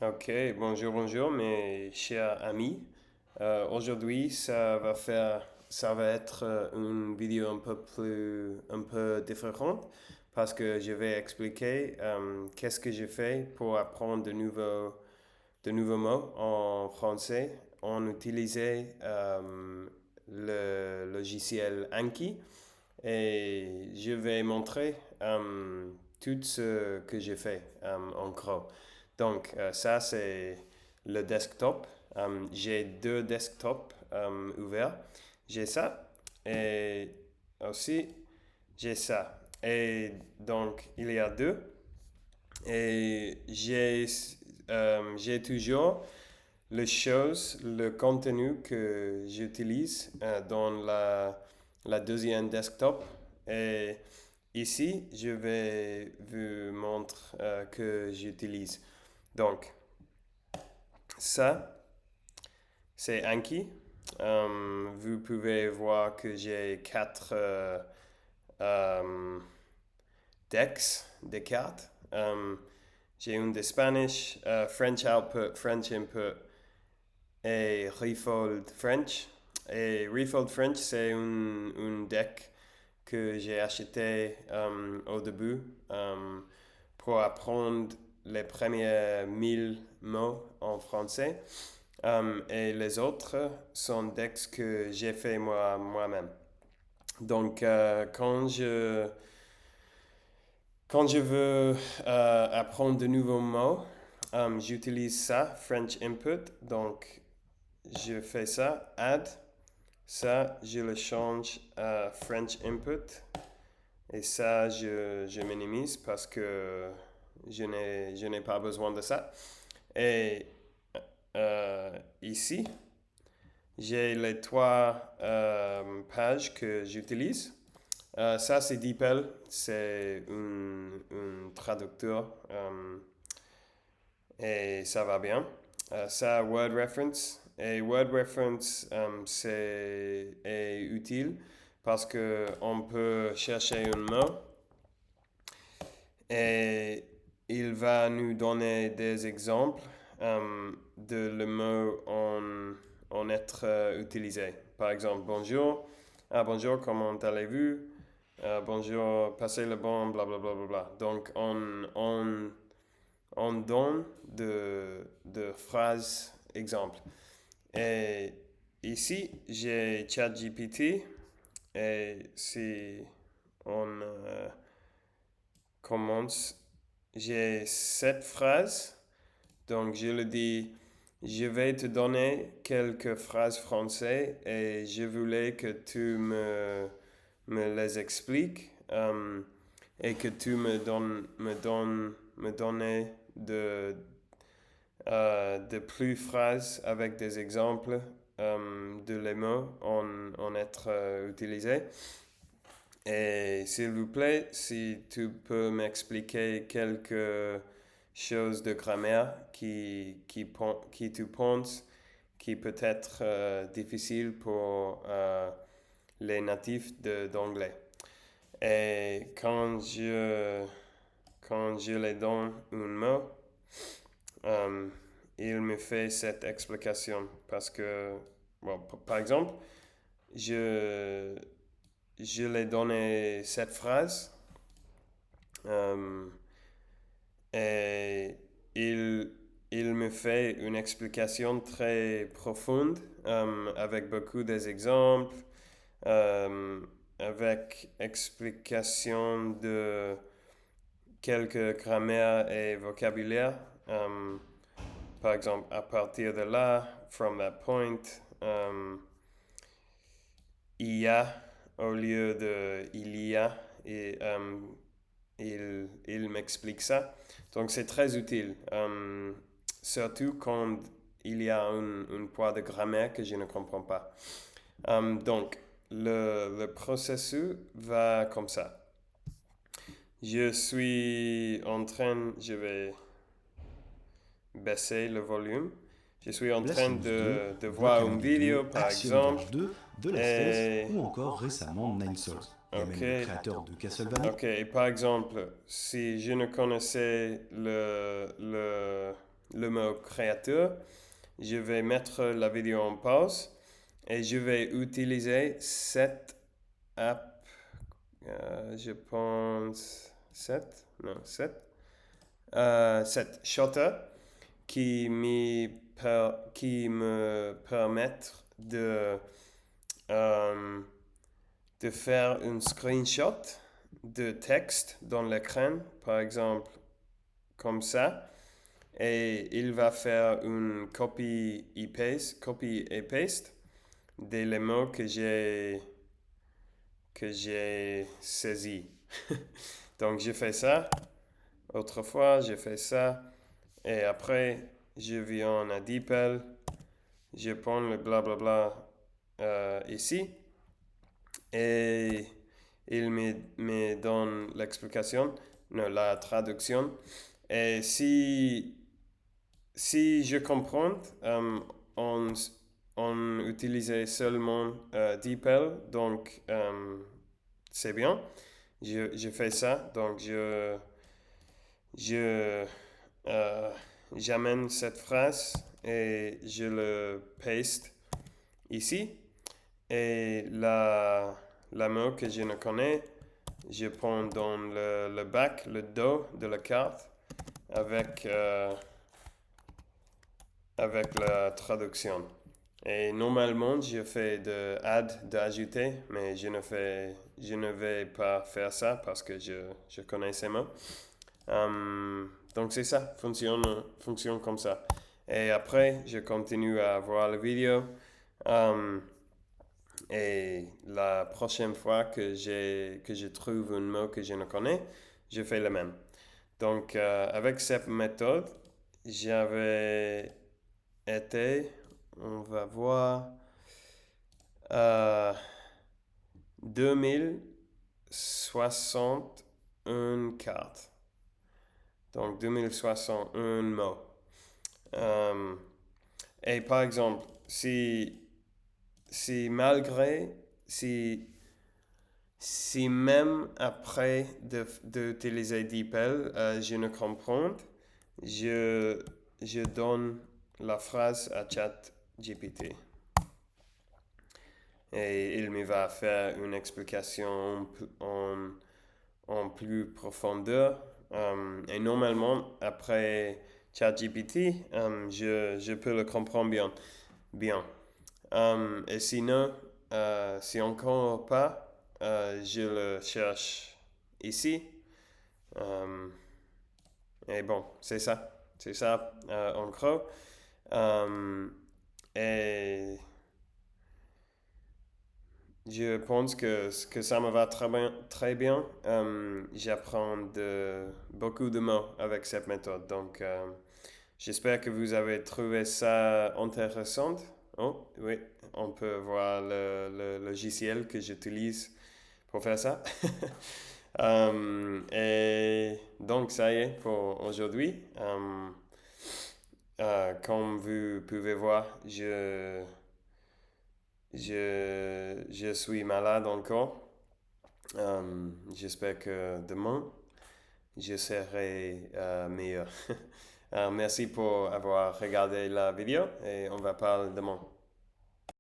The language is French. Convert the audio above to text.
Ok, bonjour mes chers amis. Aujourd'hui, ça va être une vidéo un peu différente parce que je vais expliquer qu'est-ce que j'ai fait pour apprendre de nouveaux mots en français. On utilisait le logiciel Anki et je vais montrer tout ce que j'ai fait en gros. Donc, ça, c'est le desktop. J'ai deux desktops ouverts. J'ai ça et aussi j'ai ça. Et donc, il y a deux. Et j'ai toujours le contenu que j'utilise dans la deuxième desktop. Et ici, je vais vous montrer que j'utilise. Donc, ça, c'est Anki. Vous pouvez voir que j'ai quatre euh, decks de cartes. J'ai une de Spanish, French Output, French Input et Refold French. Et Refold French, c'est un deck que j'ai acheté au début pour apprendre les premiers 1000 mots en français. Et les autres sont decks que j'ai fait moi-même. Donc, quand je veux apprendre de nouveaux mots, j'utilise ça, French Input. Donc, je fais ça, add. Ça, je le change à French Input. Et ça, je minimise parce que je n'ai pas besoin de ça. Et ici, j'ai les trois pages que j'utilise. Ça, c'est DeepL, c'est un traducteur et ça va bien. Ça, Word Reference. Et Word Reference, est utile parce qu'on peut chercher un mot et il va nous donner des exemples de le mot en être utilisé. Par exemple, bonjour. Ah, bonjour, comment allez-vous? Bonjour, passez le bon, blablabla. Bla, bla, bla. Donc, on donne de phrases exemples. Et ici, j'ai ChatGPT et si on commence, j'ai cette phrase. Donc, je le dis, je vais te donner quelques phrases françaises et je voulais que me les expliques et que tu me donnes de plus phrases avec des exemples de les mots en être utilisés. Et s'il vous plaît, si tu peux m'expliquer quelques choses de grammaire qui tu penses qui peut être difficile pour les natifs d'anglais. Et quand je les donne un mot, euh, il me fait cette explication parce que, bon, par exemple, je, je lui ai donné cette phrase euh, et il, il me fait une explication très profonde avec beaucoup d'exemples, euh, avec explication de quelques grammaires et vocabulaire. Par exemple, à partir de là, from that point, il y a au lieu de il y a et il m'explique ça. Donc c'est très utile, surtout quand il y a un point de grammaire que je ne comprends pas. Donc le processus va comme ça. Je vais baisser le volume. Je suis en train Blasphemous 2, de voir une Guacamole vidéo 2, par Axiom exemple. Verge 2, De Last of Us Et ou encore récemment Nine Souls. Il y a ok, même le créateur de Castlevania. ok. Et par exemple, si je ne connaissais le mot créateur, je vais mettre la vidéo en pause et je vais utiliser cette app, je pense 7, non 7, 7 Shutter qui me permettent de faire un screenshot de texte dans l'écran, par exemple comme ça, et il va faire une copy et paste des mots que j'ai saisis. Donc je fais ça. Autrefois, j'ai fait ça. Et après, je viens à DeepL. Je prends le blablabla ici. Et il me donne l'explication, non, la traduction. Et si je comprends, on utilisait seulement DeepL, donc c'est bien. Je fais ça, donc j'amène cette phrase et je le paste ici. Et la mot que je ne connais, je prends dans le back, le dos de la carte avec la traduction. Et normalement, je fais d'ajouter, mais je ne vais pas faire ça parce que je connais ces mots. Donc c'est ça, fonctionne comme ça. Et après, je continue à voir la vidéo. Et la prochaine fois que je trouve un mot que je ne connais, je fais le même. Donc avec cette méthode, j'avais été, on va voir, 2061 cartes. Donc 2061 mots. Et par exemple, si même après d'utiliser DeepL, je ne comprends, je donne la phrase à ChatGPT. Et il me va faire une explication en plus profondeur. Et normalement, après ChatGPT, je peux le comprendre bien. Et sinon, si encore pas, je le cherche ici. Et bon, c'est ça. C'est ça, en gros. Et je pense que ça me va très bien. Très bien. J'apprends beaucoup de mots avec cette méthode. Donc, j'espère que vous avez trouvé ça intéressant. Oh, oui, on peut voir le logiciel que j'utilise pour faire ça. Et donc, ça y est pour aujourd'hui. Comme vous pouvez voir, je suis malade encore. J'espère que demain, je serai meilleur. Merci pour avoir regardé la vidéo et on va parler demain.